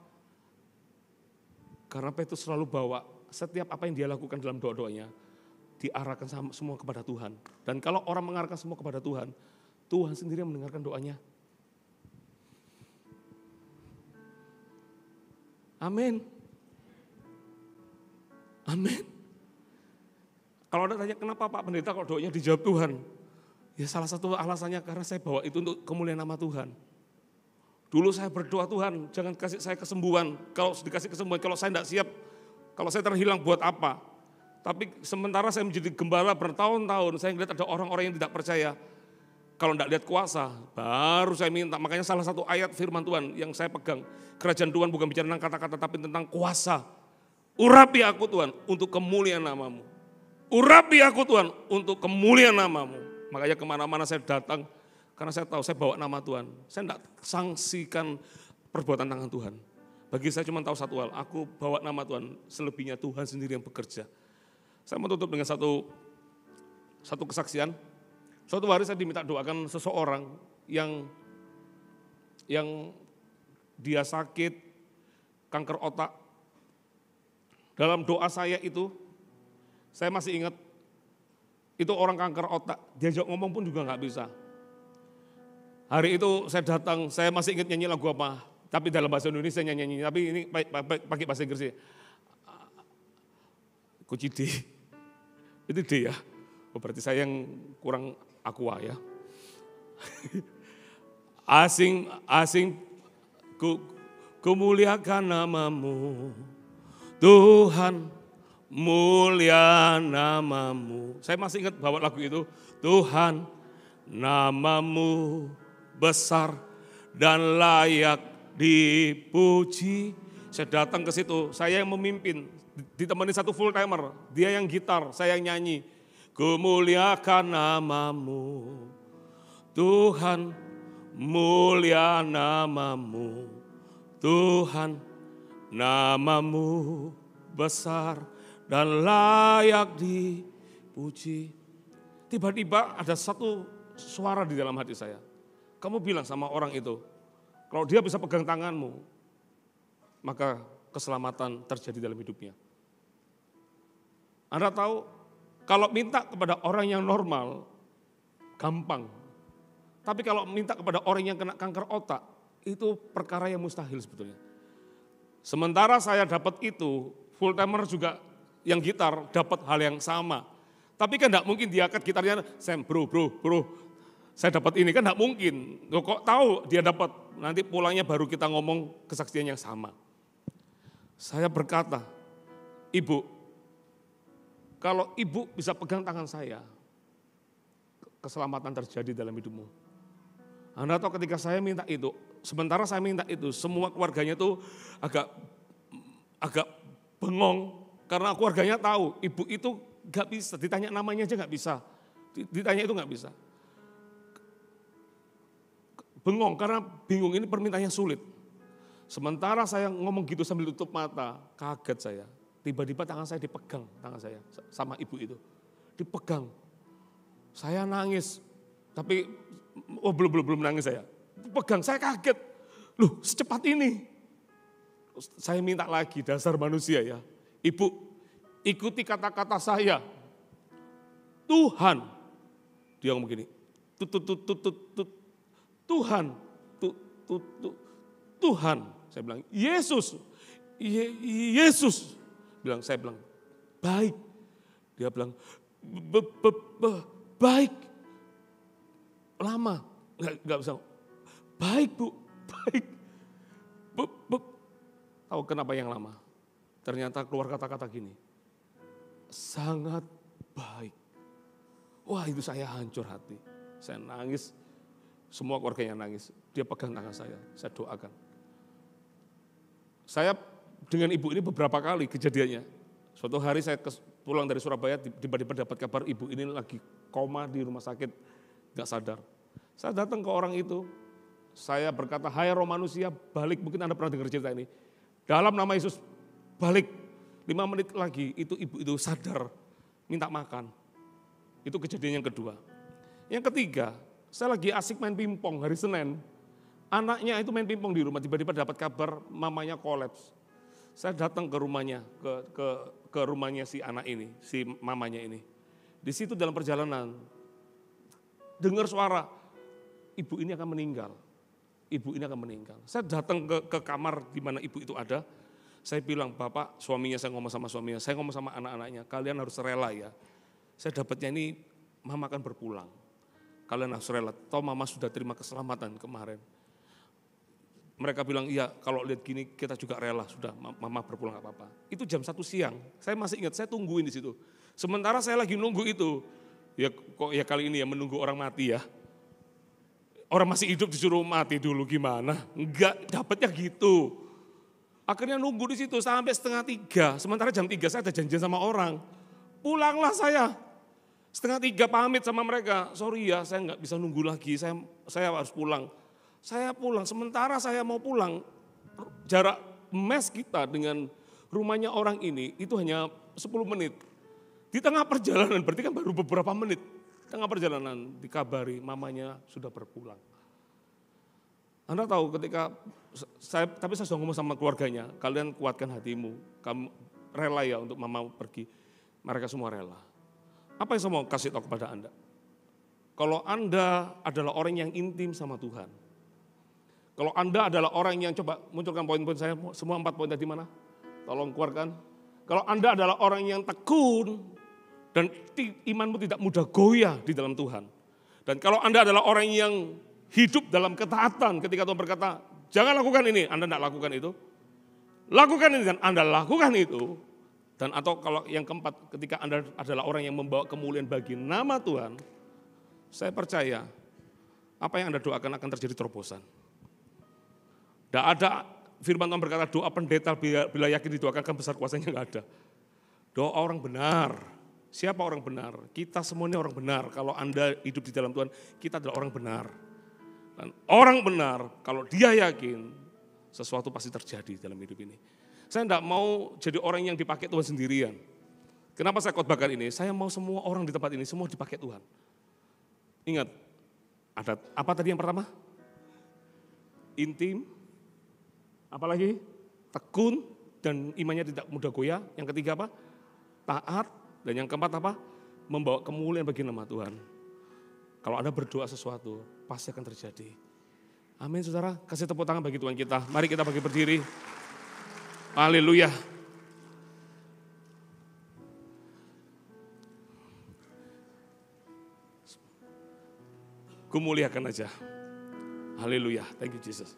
Karena Petrus selalu bawa setiap apa yang dia lakukan dalam doa-doanya, diarahkan semua kepada Tuhan. Dan kalau orang mengarahkan semua kepada Tuhan, Tuhan sendiri yang mendengarkan doanya. Amin. Amin. Kalau Anda tanya kenapa Pak Pendeta kalau doanya dijawab Tuhan? Ya salah satu alasannya karena saya bawa itu untuk kemuliaan nama Tuhan. Dulu saya berdoa, Tuhan jangan kasih saya kesembuhan. Kalau dikasih kesembuhan, kalau saya tidak siap, kalau saya terhilang buat apa? Tapi sementara saya menjadi gembala bertahun-tahun, saya melihat ada orang-orang yang tidak percaya. Kalau tidak lihat kuasa, baru saya minta. Makanya salah satu ayat firman Tuhan yang saya pegang. Kerajaan Tuhan bukan bicara tentang kata-kata, tapi tentang kuasa. Urapi aku Tuhan untuk kemuliaan namamu. Urapi aku Tuhan untuk kemuliaan namamu. Makanya kemana-mana saya datang, karena saya tahu saya bawa nama Tuhan. Saya tidak sanksikan perbuatan tangan Tuhan. Bagi saya cuma tahu satu hal, aku bawa nama Tuhan, selebihnya Tuhan sendiri yang bekerja. Saya mau tutup dengan satu kesaksian. Suatu hari saya diminta doakan seseorang yang dia sakit kanker otak. Dalam doa saya itu, saya masih ingat, itu orang kanker otak, diajak ngomong pun juga nggak bisa. Hari itu saya datang, saya masih ingat nyanyi lagu apa, tapi dalam bahasa Indonesia nyanyi, tapi ini pakai bahasa Inggris. Kunci D, itu D ya, berarti saya yang kurang aqua ya. Asing ku muliakan namamu, Tuhan mulia namamu. Saya masih ingat bawa lagu itu, Tuhan namamu besar dan layak dipuji. Saya datang ke situ, saya yang memimpin, ditemani satu full timer, dia yang gitar, saya yang nyanyi. Kumuliakan namamu, Tuhan mulia namamu, Tuhan namamu besar dan layak dipuji. Tiba-tiba ada satu suara di dalam hati saya. Kamu bilang sama orang itu, kalau dia bisa pegang tanganmu, maka keselamatan terjadi dalam hidupnya. Anda tahu, kalau minta kepada orang yang normal, gampang. Tapi kalau minta kepada orang yang kena kanker otak, itu perkara yang mustahil sebetulnya. Sementara saya dapat itu, full timer juga yang gitar dapat hal yang sama. Tapi kan enggak mungkin dia angkat gitarnya, Sam bro, saya dapat ini, kan enggak mungkin. Loh, kok tahu dia dapat, nanti pulangnya baru kita ngomong kesaksian yang sama. Saya berkata, Ibu, kalau Ibu bisa pegang tangan saya, keselamatan terjadi dalam hidupmu. Anda tahu ketika saya minta itu, sementara saya minta itu, semua keluarganya itu agak bengong, karena keluarganya tahu, ibu itu gak bisa, ditanya namanya aja gak bisa, ditanya itu gak bisa. Bengong, karena bingung ini permintaannya sulit. Sementara saya ngomong gitu sambil tutup mata, kaget saya. Tiba-tiba tangan saya dipegang, tangan saya sama ibu itu. Dipegang. Saya nangis, tapi belum nangis saya. Pegang, saya kaget. Loh, secepat ini. Saya minta lagi, dasar manusia ya. Ibu, ikuti kata-kata saya. Tuhan. Dia ngomong begini. Tuhan. Tuhan. Saya bilang, Yesus. Yesus. Saya bilang, baik. Dia bilang, baik. Lama. Enggak bisa. Baik Bu, baik. Tahu kenapa yang lama? Ternyata keluar kata-kata gini. Sangat baik. Wah, itu saya hancur hati. Saya nangis. Semua keluarganya nangis. Dia pegang tangan saya doakan. Saya dengan ibu ini beberapa kali kejadiannya. Suatu hari saya pulang dari Surabaya, tiba-tiba dapat kabar ibu ini lagi koma di rumah sakit, gak sadar. Saya datang ke orang itu, saya berkata, hai roh manusia, balik. Mungkin Anda pernah dengar cerita ini. Dalam nama Yesus, balik. 5 menit lagi, itu ibu itu sadar, minta makan. Itu kejadian yang kedua. Yang ketiga, saya lagi asik main pingpong hari Senin. Anaknya itu main pingpong di rumah, tiba-tiba dapat kabar mamanya kolaps. Saya datang ke rumahnya, ke rumahnya si anak ini, si mamanya ini. Di situ dalam perjalanan, dengar suara, ibu ini akan meninggal. Ibu ini akan meninggal. Saya datang ke kamar di mana ibu itu ada. Saya bilang, Bapak, suaminya, saya ngomong sama suaminya, saya ngomong sama anak-anaknya, kalian harus rela ya. Saya dapatnya ini, mama akan berpulang. Kalian harus rela, toh mama sudah terima keselamatan kemarin. Mereka bilang, iya kalau lihat gini kita juga rela, sudah mama berpulang gak apa-apa. Itu jam 1 siang, saya masih ingat, saya tungguin di situ. Sementara saya lagi nunggu itu, ya kok ya kali ini ya menunggu orang mati ya. Orang masih hidup disuruh mati dulu gimana? Enggak, dapatnya gitu. Akhirnya nunggu di situ sampai 2:30, sementara jam 3 saya ada janjian sama orang. Pulanglah saya, 2:30 pamit sama mereka, sorry ya saya nggak bisa nunggu lagi, saya harus pulang. Saya pulang, sementara saya mau pulang, jarak mes kita dengan rumahnya orang ini itu hanya 10 menit. Di tengah perjalanan, berarti kan baru beberapa menit. Tengah perjalanan dikabari mamanya sudah berpulang. Anda tahu ketika, tapi saya sudah ngomong sama keluarganya, kalian kuatkan hatimu, kamu rela ya untuk mama pergi. Mereka semua rela. Apa yang saya mau kasih tahu kepada Anda? Kalau Anda adalah orang yang intim sama Tuhan, kalau Anda adalah orang yang, coba munculkan poin-poin saya, semua 4 poin tadi mana? Tolong keluarkan. Kalau Anda adalah orang yang tekun dan imanmu tidak mudah goyah di dalam Tuhan. Dan kalau Anda adalah orang yang hidup dalam ketaatan ketika Tuhan berkata, jangan lakukan ini, Anda tidak lakukan itu. Lakukan ini dan Anda lakukan itu. Dan atau kalau yang keempat, ketika Anda adalah orang yang membawa kemuliaan bagi nama Tuhan, saya percaya apa yang Anda doakan akan terjadi terobosan. Tidak ada firman Tuhan berkata doa pendeta bila yakin didoakan kan besar kuasanya, enggak ada. Doa orang benar. Siapa orang benar? Kita semuanya orang benar. Kalau Anda hidup di dalam Tuhan, kita adalah orang benar. Dan orang benar kalau dia yakin sesuatu pasti terjadi dalam hidup ini. Saya tidak mau jadi orang yang dipakai Tuhan sendirian. Kenapa saya khotbahkan ini? Saya mau semua orang di tempat ini semua dipakai Tuhan. Ingat, ada apa tadi yang pertama? Intim. Apalagi tekun dan imannya tidak mudah goyah. Yang ketiga apa? Taat. Dan yang keempat apa? Membawa kemuliaan bagi nama Tuhan. Kalau Anda berdoa sesuatu, pasti akan terjadi. Amin saudara, kasih tepuk tangan bagi Tuhan kita. Mari kita bagi berdiri. Haleluya. Kumuliakan aja. Haleluya, thank you Jesus.